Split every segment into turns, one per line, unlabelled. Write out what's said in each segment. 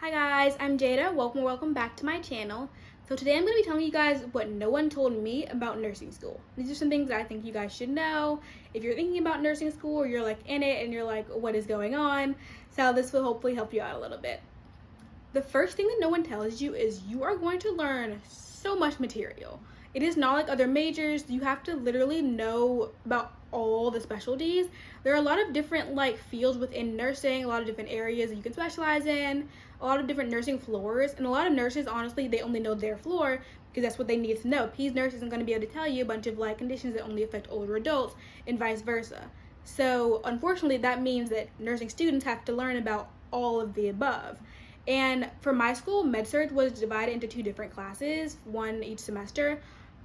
Hi guys, I'm Jada. Welcome back to my channel. So today I'm going to be telling you guys what no one told me about nursing school. These are some things that I think you guys should know if you're thinking about nursing school or you're like in it and you're like, what is going on? So this will hopefully help you out a little bit. The first thing that no one tells you is you are going to learn so much material. It is not like other majors. You have to literally know about all the specialties. There are a lot of different fields within nursing, a lot of different areas that you can specialize in, a lot of different nursing floors, and a lot of nurses, honestly, they only know their floor because that's what they need to know. Peds nurse isn't going to be able to tell you a bunch of conditions that only affect older adults and vice versa. So unfortunately, that means that nursing students have to learn about all of the above. And for my school, Med-Surg was divided into two different classes, one each semester,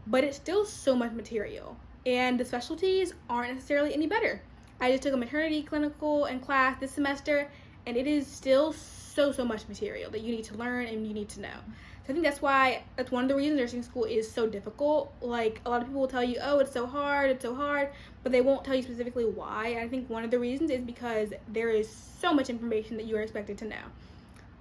but it's still so much material. And the specialties aren't necessarily any better. I just took a maternity clinical and class this semester, and it is still so much material that you need to learn and you need to know. So I think that's one of the reasons nursing school is so difficult. Like, a lot of people will tell you, oh, it's so hard, but they won't tell you specifically why. And I think one of the reasons is because there is so much information that you are expected to know.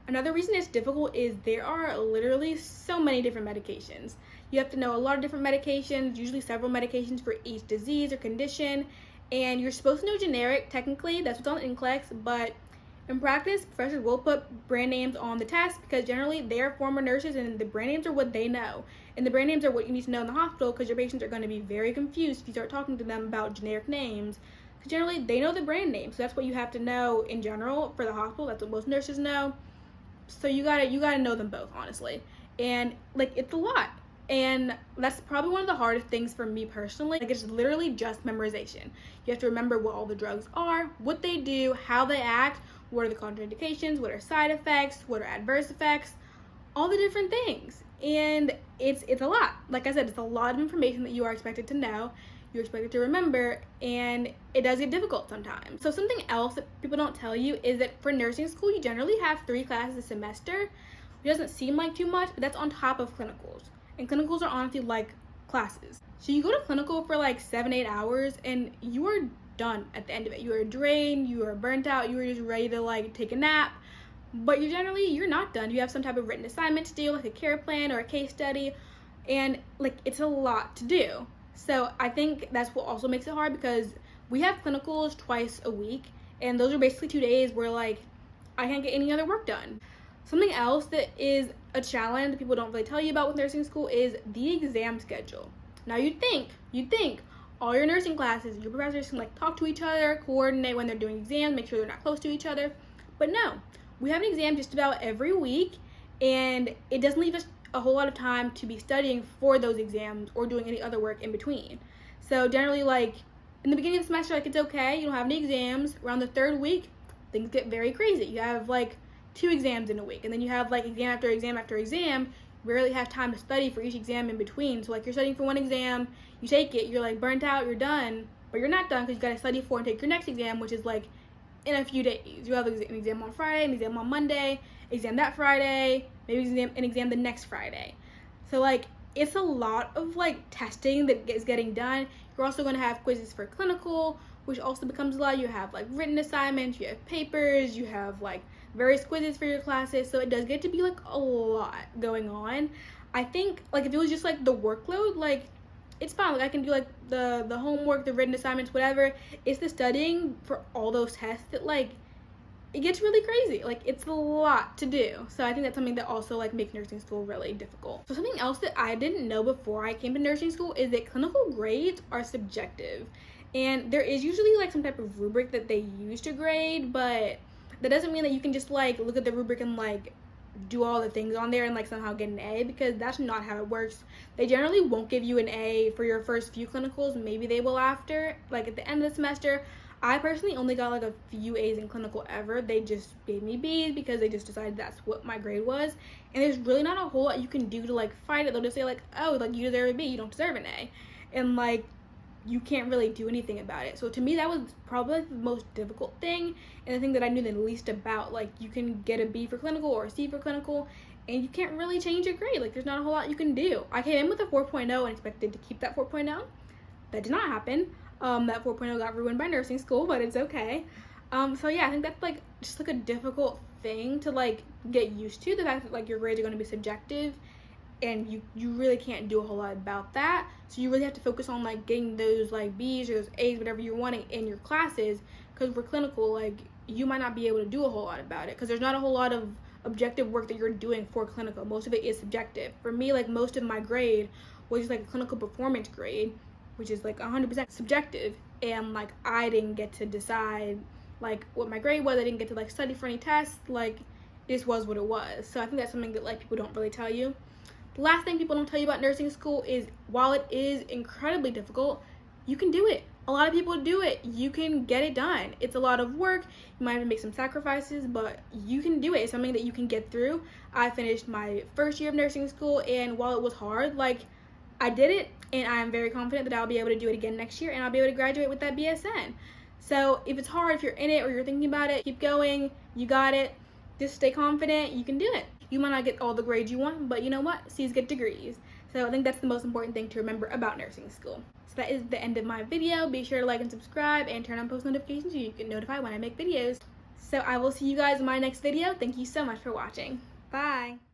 Another reason it's difficult is there are literally so many different medications. You have to know a lot of different medications, usually several medications for each disease or condition, and you're supposed to know generic, technically, that's what's on the NCLEX, but in practice, professors will put brand names on the test because generally they are former nurses and the brand names are what they know. And the brand names are what you need to know in the hospital because your patients are going to be very confused if you start talking to them about generic names. Because generally they know the brand name, so that's what you have to know in general for the hospital. That's what most nurses know. So you gotta know them both, honestly. And it's a lot. And that's probably one of the hardest things for me personally. It's literally just memorization. You have to remember what all the drugs are, what they do, how they act, what are the contraindications, what are side effects, what are adverse effects, all the different things. And it's a lot. Like I said, it's a lot of information that you are expected to know, you're expected to remember, and it does get difficult sometimes. So something else that people don't tell you is that for nursing school, you generally have 3 classes a semester. It doesn't seem like too much, but that's on top of clinicals. And clinicals are honestly like classes. So you go to clinical for 7-8 hours and you are done at the end of it. You are drained, you are burnt out, you are just ready to take a nap. But you're not done. You have some type of written assignment to do, like a care plan or a case study, and it's a lot to do. So I think that's what also makes it hard because we have clinicals twice a week, and those are basically 2 days where I can't get any other work done. Something else that is a challenge that people don't really tell you about with nursing school is the exam schedule. Now you'd think all your nursing classes, your professors can talk to each other, coordinate when they're doing exams, make sure they're not close to each other. But no, we have an exam just about every week, and it doesn't leave us a whole lot of time to be studying for those exams or doing any other work in between. So generally, in the beginning of the semester, it's okay, you don't have any exams. Around the 3rd week, things get very crazy. You have 2 exams in a week, and then you have exam after exam after exam. You rarely have time to study for each exam in between. So you're studying for one exam, you take it, you're burnt out, you're done, but you're not done because you got to study for and take your next exam, which is in a few days. You have an exam on Friday, an exam on Monday, exam that Friday, maybe an exam the next Friday. So it's a lot of testing that is getting done. You're also going to have quizzes for clinical, which also becomes a lot. You have written assignments, you have papers, you have various quizzes for your classes. So it does get to be a lot going on. I think if it was just the workload, it's fine. I can do the homework, the written assignments, whatever. It's the studying for all those tests that it gets really crazy. It's a lot to do. So I think that's something that also makes nursing school really difficult. So something else that I didn't know before I came to nursing school is that clinical grades are subjective. And there is usually some type of rubric that they use to grade, but that doesn't mean that you can just look at the rubric and do all the things on there and somehow get an A, because that's not how it works. They generally won't give you an A for your first few clinicals. Maybe they will after, at the end of the semester. I personally only got a few A's in clinical ever. They just gave me B's because they just decided that's what my grade was. And there's really not a whole lot you can do to fight it. They'll just say oh, you deserve a B, you don't deserve an A. And you can't really do anything about it. So to me, that was probably the most difficult thing, and the thing that I knew the least about. You can get a B for clinical or a C for clinical, and you can't really change your grade. There's not a whole lot you can do. I came in with a 4.0 and expected to keep that 4.0. That did not happen. That 4.0 got ruined by nursing school, but it's okay. So yeah, I think that's just a difficult thing to like get used to, the fact that like your grades are going to be subjective and you really can't do a whole lot about that. So you really have to focus on like getting those like B's or those A's, whatever you're wanting in your classes, because for clinical, like you might not be able to do a whole lot about it because there's not a whole lot of objective work that you're doing for clinical. Most of it is subjective. For me, like most of my grade was just like a clinical performance grade, which is like 100% subjective, and like I didn't get to decide like what my grade was. I didn't get to like study for any tests. Like this was what it was. So I think that's something that like people don't really tell you. The last thing people don't tell you about nursing school is while it is incredibly difficult, you can do it. A lot of people do it. You can get it done. It's a lot of work. You might have to make some sacrifices, but you can do it. It's something that you can get through. I finished my first year of nursing school, and while it was hard, like I did it, and I'm very confident that I'll be able to do it again next year, and I'll be able to graduate with that BSN. So if it's hard, if you're in it or you're thinking about it, keep going. You got it. Just stay confident. You can do it. You might not get all the grades you want, but you know what? C's get degrees. So I think that's the most important thing to remember about nursing school. So that is the end of my video. Be sure to like and subscribe and turn on post notifications so you can notify when I make videos. So I will see you guys in my next video. Thank you so much for watching. Bye.